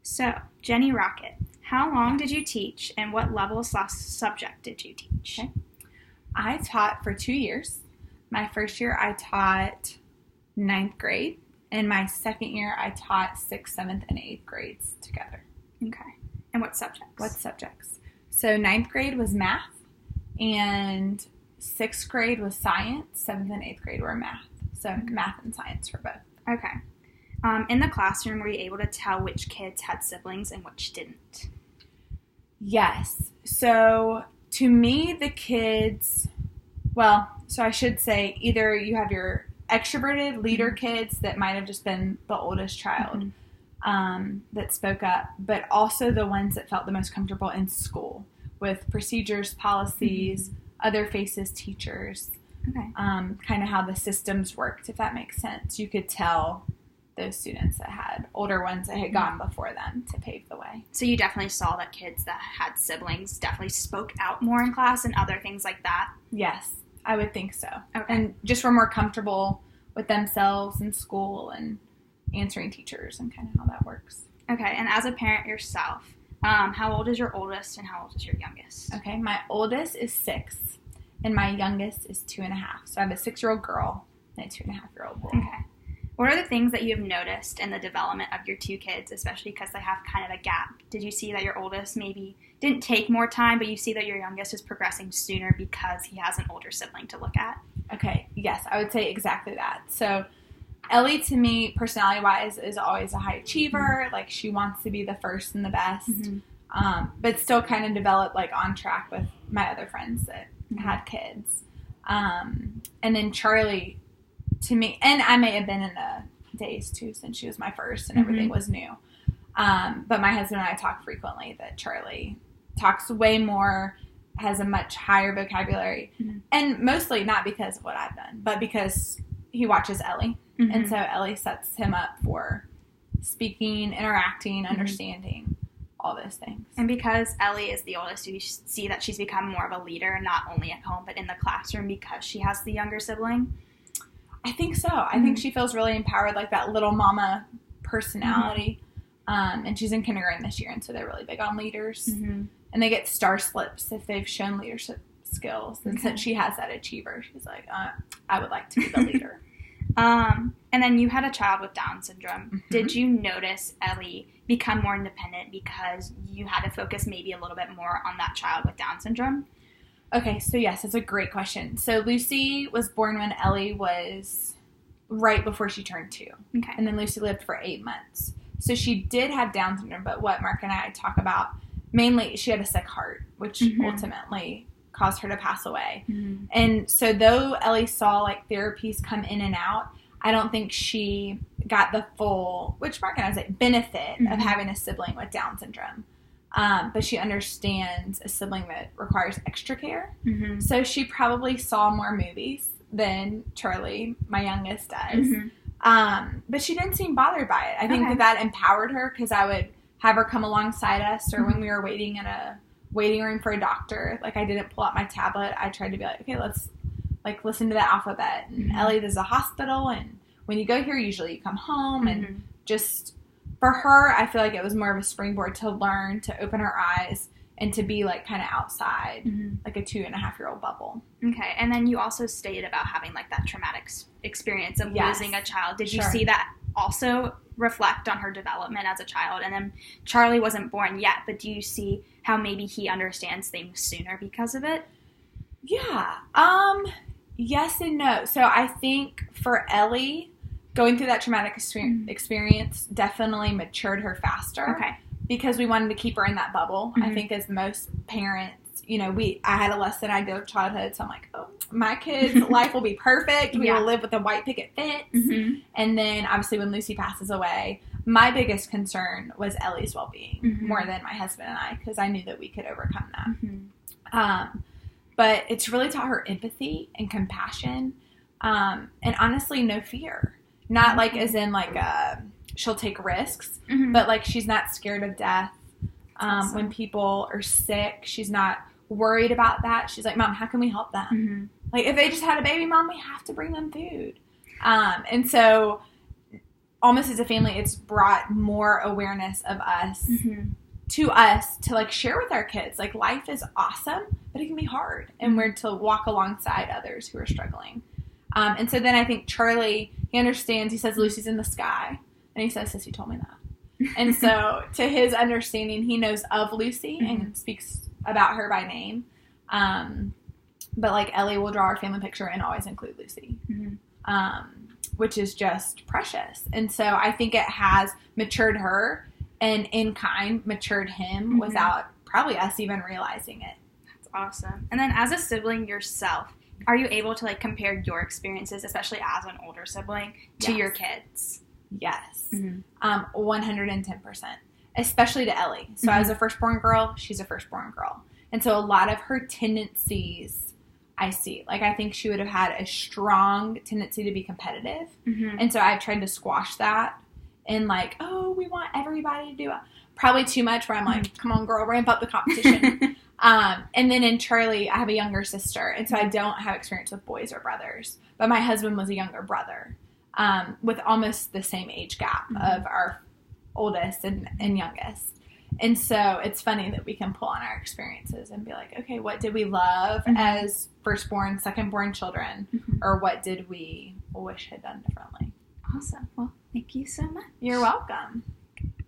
So, Jenny Rocket, how long did you teach and what level/subject did you teach? Okay. I taught for 2 years. My first year I taught ninth grade, and my second year I taught 6th, 7th, and 8th grades together. Okay. And what subjects? What subjects? So ninth grade was math, and 6th grade was science, 7th and 8th grade were math. So math and science for both. Okay. In the classroom, were you able to tell which kids had siblings and which didn't? Yes. So to me, the kids, so I should say either you have your extroverted leader kids that might have just been the oldest child that spoke up, but also the ones that felt the most comfortable in school with procedures, policies, other faces, teachers, kind of how the systems worked, if that makes sense. You could tell those students that had older ones that had gone before them to pave the way. So you definitely saw that kids that had siblings definitely spoke out more in class and other things like that? Yes, I would think so. Okay. And just were more comfortable with themselves in school and answering teachers and kind of how that works. Okay, and as a parent yourself, how old is your oldest and how old is your youngest? Okay, my oldest is 6 and my youngest is 2.5. So I have a 6-year-old girl and a 2.5-year-old boy. Okay. What are the things that you have noticed in the development of your two kids, especially because they have kind of a gap? Did you see that your oldest maybe didn't take more time, but you see that your youngest is progressing sooner because he has an older sibling to look at? Okay, yes, I would say exactly that. So Ellie, to me, personality-wise, is always a high achiever. Like, she wants to be the first and the best, but still kind of developed, like, on track with my other friends that had kids. And then Charlie, to me, and I may have been in the days, too, since she was my first and everything was new. But my husband and I talk frequently that Charlie talks way more, has a much higher vocabulary, and mostly not because of what I've done, but because he watches Ellie. And so Ellie sets him up for speaking, interacting, understanding, all those things. And because Ellie is the oldest, you see that she's become more of a leader, not only at home, but in the classroom because she has the younger sibling? I think so. I think she feels really empowered, like that little mama personality. And she's in kindergarten this year, and so they're really big on leaders. And they get star slips if they've shown leadership skills. And since she has that achiever, she's like, I would like to be the leader. And then you had a child with Down syndrome. Did you notice Ellie become more independent because you had to focus maybe a little bit more on that child with Down syndrome? Okay, so yes, that's a great question. So Lucy was born when Ellie was right before she turned 2. Okay. And then Lucy lived for 8 months. So she did have Down syndrome, but what Mark and I talk about, mainly she had a sick heart, which ultimately caused her to pass away. And so though Ellie saw like therapies come in and out, I don't think she got the full, which Mark and I say, benefit of having a sibling with Down syndrome. But she understands a sibling that requires extra care. So she probably saw more movies than Charlie, my youngest, does. But she didn't seem bothered by it. I think that empowered her because I would have her come alongside us, or when we were waiting in a waiting room for a doctor, like I didn't pull out my tablet. I tried to be like, okay, let's like listen to the alphabet. And Ellie, there's a hospital, and when you go here, usually you come home. And just for her, I feel like it was more of a springboard to learn, to open her eyes, and to be like kind of outside, like a 2.5-year-old bubble. Okay, and then you also stated about having like that traumatic experience of losing a child. Did you see that also reflect on her development as a child? And then Charlie wasn't born yet, but do you see how maybe he understands things sooner because of it? Yeah. Yes and no. So I think for Ellie, going through that traumatic experience definitely matured her faster. Okay. Because we wanted to keep her in that bubble. I think as most parents, you know, I had a less than ideal childhood, so I'm like, oh, my kid's life will be perfect. We will live with a white picket fence. And then obviously when Lucy passes away, my biggest concern was Ellie's well-being more than my husband and I, because I knew that we could overcome that. But it's really taught her empathy and compassion, and honestly, no fear. Not like as in like she'll take risks, but like she's not scared of death. Awesome. When people are sick, she's not worried about that. She's like, Mom, how can we help them? Like if they just had a baby, Mom, we have to bring them food. And so almost as a family, it's brought more awareness of us to us to, like, share with our kids. Like, life is awesome, but it can be hard. And we're to walk alongside others who are struggling. And so then I think Charlie, he understands. He says, Lucy's in the sky. And he says, Sissy told me that. And so to his understanding, he knows of Lucy and speaks about her by name. But, like, Ellie will draw our family picture and always include Lucy, which is just precious. And so I think it has matured her and in kind matured him without probably us even realizing it. That's awesome. And then as a sibling yourself, are you able to, like, compare your experiences, especially as an older sibling, to your kids? Yes. 110%. Especially to Ellie. So I was a firstborn girl. She's a firstborn girl. And so a lot of her tendencies I see. Like, I think she would have had a strong tendency to be competitive. And so I've tried to squash that. And, like, oh, we want everybody to do it. Probably too much where I'm like, come on, girl, ramp up the competition. And then in Charlie, I have a younger sister. And so I don't have experience with boys or brothers. But my husband was a younger brother with almost the same age gap of our oldest and youngest. And so it's funny that we can pull on our experiences and be like, okay, what did we love as firstborn, secondborn children? Or what did we wish had done differently? Awesome. Well, thank you so much. You're welcome.